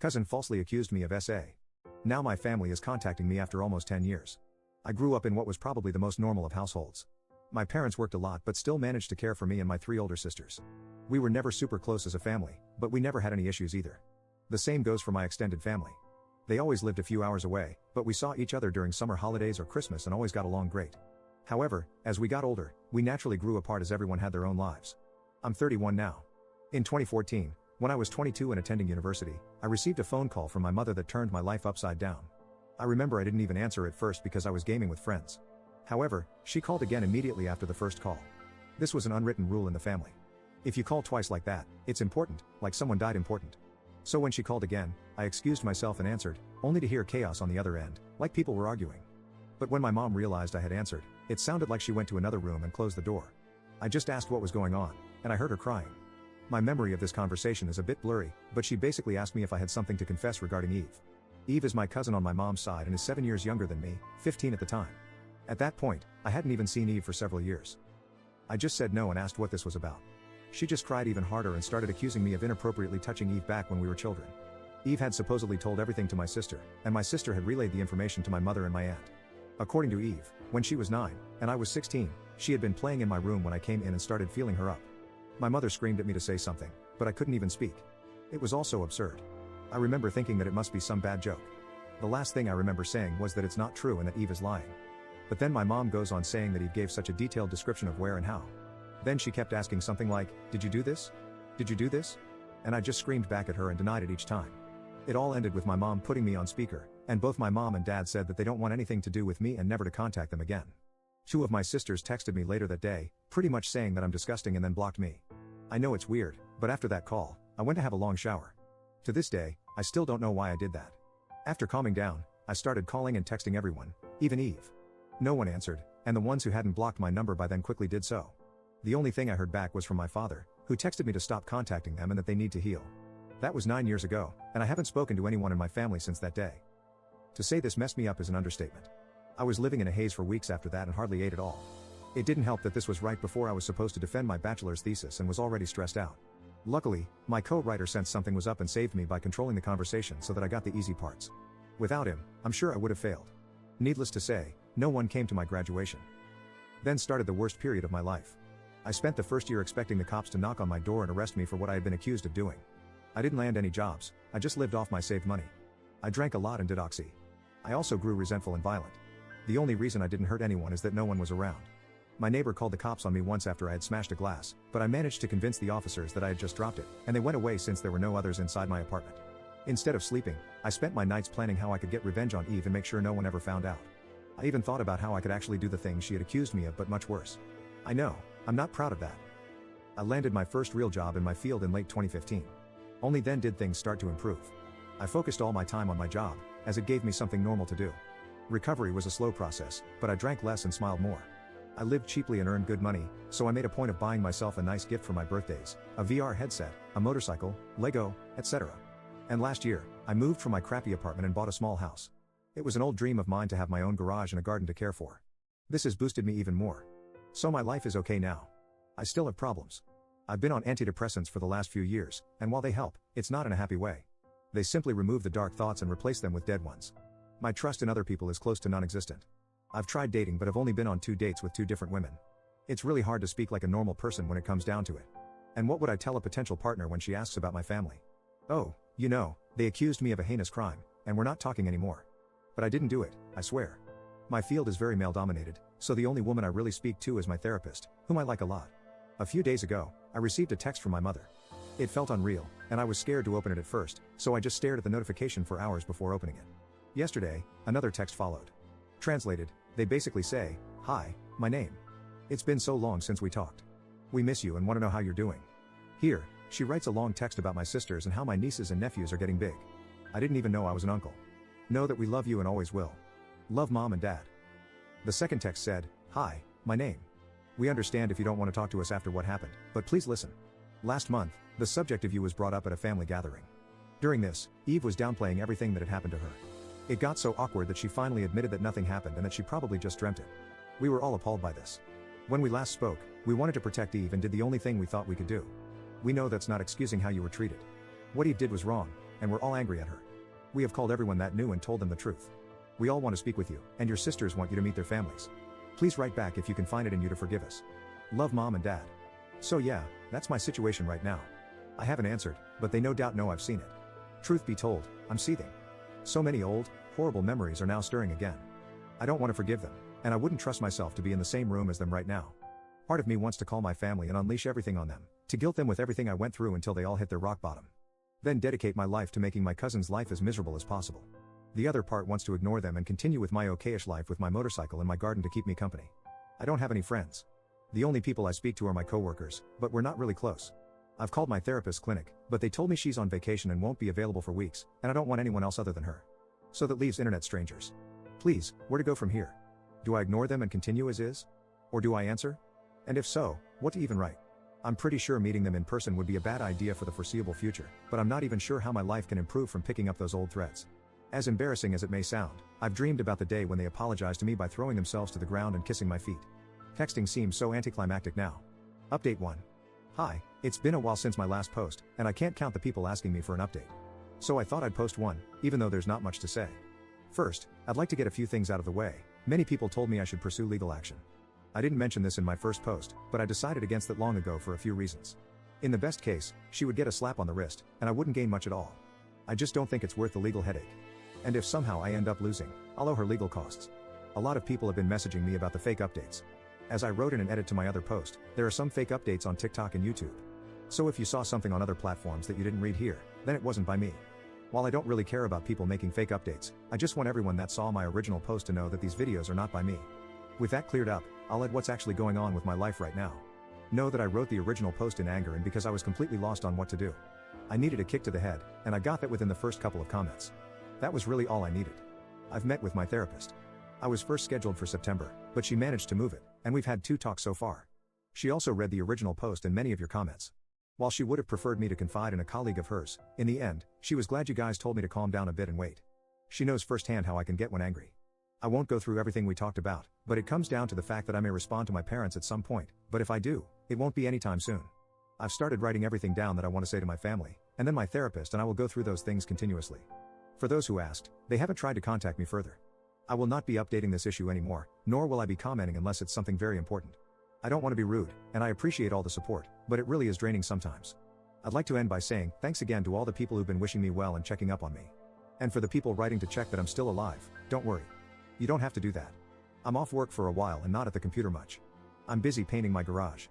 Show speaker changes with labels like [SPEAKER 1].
[SPEAKER 1] Cousin falsely accused me of SA. Now my family is contacting me after almost 10 years. I grew up in what was probably the most normal of households. My parents worked a lot but still managed to care for me and my 3 older sisters. We were never super close as a family, but we never had any issues either. The same goes for my extended family. They always lived a few hours away, but we saw each other during summer holidays or Christmas and always got along great. However, as we got older, we naturally grew apart as everyone had their own lives. I'm 31 now. In 2014, when I was 22 and attending university, I received a phone call from my mother that turned my life upside down. I remember I didn't even answer at first because I was gaming with friends. However, she called again immediately after the first call. This was an unwritten rule in the family. If you call twice like that, it's important, like someone died important. So when she called again, I excused myself and answered, only to hear chaos on the other end, like people were arguing. But when my mom realized I had answered, it sounded like she went to another room and closed the door. I just asked what was going on, and I heard her crying. My memory of this conversation is a bit blurry, but she basically asked me if I had something to confess regarding Eve. Eve is my cousin on my mom's side and is 7 years younger than me, 15 at the time. At that point, I hadn't even seen Eve for several years. I just said no and asked what this was about. She just cried even harder and started accusing me of inappropriately touching Eve back when we were children. Eve had supposedly told everything to my sister, and my sister had relayed the information to my mother and my aunt. According to Eve, when she was 9, and I was 16, she had been playing in my room when I came in and started feeling her up. My mother screamed at me to say something, but I couldn't even speak. It was all so absurd. I remember thinking that it must be some bad joke. The last thing I remember saying was that it's not true and that Eve is lying. But then my mom goes on saying that Eve gave such a detailed description of where and how. Then she kept asking something like, "Did you do this? Did you do this?" And I just screamed back at her and denied it each time. It all ended with my mom putting me on speaker, and both my mom and dad said that they don't want anything to do with me and never to contact them again. 2 of my sisters texted me later that day, pretty much saying that I'm disgusting and then blocked me. I know it's weird, but after that call, I went to have a long shower. To this day, I still don't know why I did that. After calming down, I started calling and texting everyone, even Eve. No one answered, and the ones who hadn't blocked my number by then quickly did so. The only thing I heard back was from my father, who texted me to stop contacting them and that they need to heal. That was 9 years ago, and I haven't spoken to anyone in my family since that day. To say this messed me up is an understatement. I was living in a haze for weeks after that and hardly ate at all. It didn't help that this was right before I was supposed to defend my bachelor's thesis and was already stressed out. Luckily, my co-writer sensed something was up and saved me by controlling the conversation so that I got the easy parts. Without him, I'm sure I would have failed. Needless to say, no one came to my graduation. Then started the worst period of my life. I spent the first year expecting the cops to knock on my door and arrest me for what I had been accused of doing. I didn't land any jobs, I just lived off my saved money. I drank a lot and did oxy. I also grew resentful and violent. The only reason I didn't hurt anyone is that no one was around. My neighbor called the cops on me once after I had smashed a glass, but I managed to convince the officers that I had just dropped it, and they went away since there were no others inside my apartment. Instead of sleeping, I spent my nights planning how I could get revenge on Eve and make sure no one ever found out. I even thought about how I could actually do the things she had accused me of, but much worse. I know, I'm not proud of that. I landed my first real job in my field in late 2015. Only then did things start to improve. I focused all my time on my job, as it gave me something normal to do. Recovery was a slow process, but I drank less and smiled more. I lived cheaply and earned good money, so I made a point of buying myself a nice gift for my birthdays, a VR headset, a motorcycle, Lego, etc. And last year, I moved from my crappy apartment and bought a small house. It was an old dream of mine to have my own garage and a garden to care for. This has boosted me even more. So my life is okay now. I still have problems. I've been on antidepressants for the last few years, and while they help, it's not in a happy way. They simply remove the dark thoughts and replace them with dead ones. My trust in other people is close to non-existent. I've tried dating but have only been on 2 dates with 2 different women. It's really hard to speak like a normal person when it comes down to it. And what would I tell a potential partner when she asks about my family? Oh, you know, they accused me of a heinous crime, and we're not talking anymore. But I didn't do it, I swear. My field is very male-dominated, so the only woman I really speak to is my therapist, whom I like a lot. A few days ago, I received a text from my mother. It felt unreal, and I was scared to open it at first, so I just stared at the notification for hours before opening it. Yesterday, another text followed. Translated, they basically say, "Hi, my name. It's been so long since we talked. We miss you and want to know how you're doing." Here, she writes a long text about my sisters and how my nieces and nephews are getting big. I didn't even know I was an uncle. Know that we love you and always will. Love Mom and Dad. The second text said, "Hi, my name. We understand if you don't want to talk to us after what happened, but please listen. Last month, the subject of you was brought up at a family gathering. During this, Eve was downplaying everything that had happened to her. It got so awkward that she finally admitted that nothing happened and that she probably just dreamt it. We were all appalled by this. When we last spoke, we wanted to protect Eve and did the only thing we thought we could do. We know that's not excusing how you were treated. What Eve did was wrong, and we're all angry at her. We have called everyone that knew and told them the truth. We all want to speak with you, and your sisters want you to meet their families. Please write back if you can find it in you to forgive us. Love, Mom and Dad. So yeah, that's my situation right now. I haven't answered, but they no doubt know I've seen it. Truth be told, I'm seething. So many old, horrible memories are now stirring again. I don't want to forgive them, and I wouldn't trust myself to be in the same room as them right now. Part of me wants to call my family and unleash everything on them, to guilt them with everything I went through until they all hit their rock bottom. Then dedicate my life to making my cousin's life as miserable as possible. The other part wants to ignore them and continue with my okayish life with my motorcycle and my garden to keep me company. I don't have any friends. The only people I speak to are my coworkers, but we're not really close. I've called my therapist's clinic, but they told me she's on vacation and won't be available for weeks, and I don't want anyone else other than her. So that leaves internet strangers. Please, where to go from here? Do I ignore them and continue as is? Or do I answer? And if so, what to even write? I'm pretty sure meeting them in person would be a bad idea for the foreseeable future, but I'm not even sure how my life can improve from picking up those old threads. As embarrassing as it may sound, I've dreamed about the day when they apologize to me by throwing themselves to the ground and kissing my feet. Texting seems so anticlimactic now. Update 1. Hi, it's been a while since my last post, and I can't count the people asking me for an update. So I thought I'd post one, even though there's not much to say. First, I'd like to get a few things out of the way. Many people told me I should pursue legal action. I didn't mention this in my first post, but I decided against it long ago for a few reasons. In the best case, she would get a slap on the wrist, and I wouldn't gain much at all. I just don't think it's worth the legal headache. And if somehow I end up losing, I'll owe her legal costs. A lot of people have been messaging me about the fake updates. As I wrote in an edit to my other post, there are some fake updates on TikTok and YouTube. So if you saw something on other platforms that you didn't read here, then it wasn't by me. While I don't really care about people making fake updates, I just want everyone that saw my original post to know that these videos are not by me. With that cleared up, I'll add what's actually going on with my life right now. Know that I wrote the original post in anger and because I was completely lost on what to do. I needed a kick to the head, and I got that within the first couple of comments. That was really all I needed. I've met with my therapist. I was first scheduled for September, but she managed to move it, and we've had 2 talks so far. She also read the original post and many of your comments. While she would have preferred me to confide in a colleague of hers, in the end, she was glad you guys told me to calm down a bit and wait. She knows firsthand how I can get when angry. I won't go through everything we talked about, but it comes down to the fact that I may respond to my parents at some point, but if I do, it won't be anytime soon. I've started writing everything down that I want to say to my family, and then my therapist, and I will go through those things continuously. For those who asked, they haven't tried to contact me further. I will not be updating this issue anymore, nor will I be commenting unless it's something very important. I don't want to be rude, and I appreciate all the support, but it really is draining sometimes. I'd like to end by saying thanks again to all the people who've been wishing me well and checking up on me. And for the people writing to check that I'm still alive, don't worry. You don't have to do that. I'm off work for a while and not at the computer much. I'm busy painting my garage.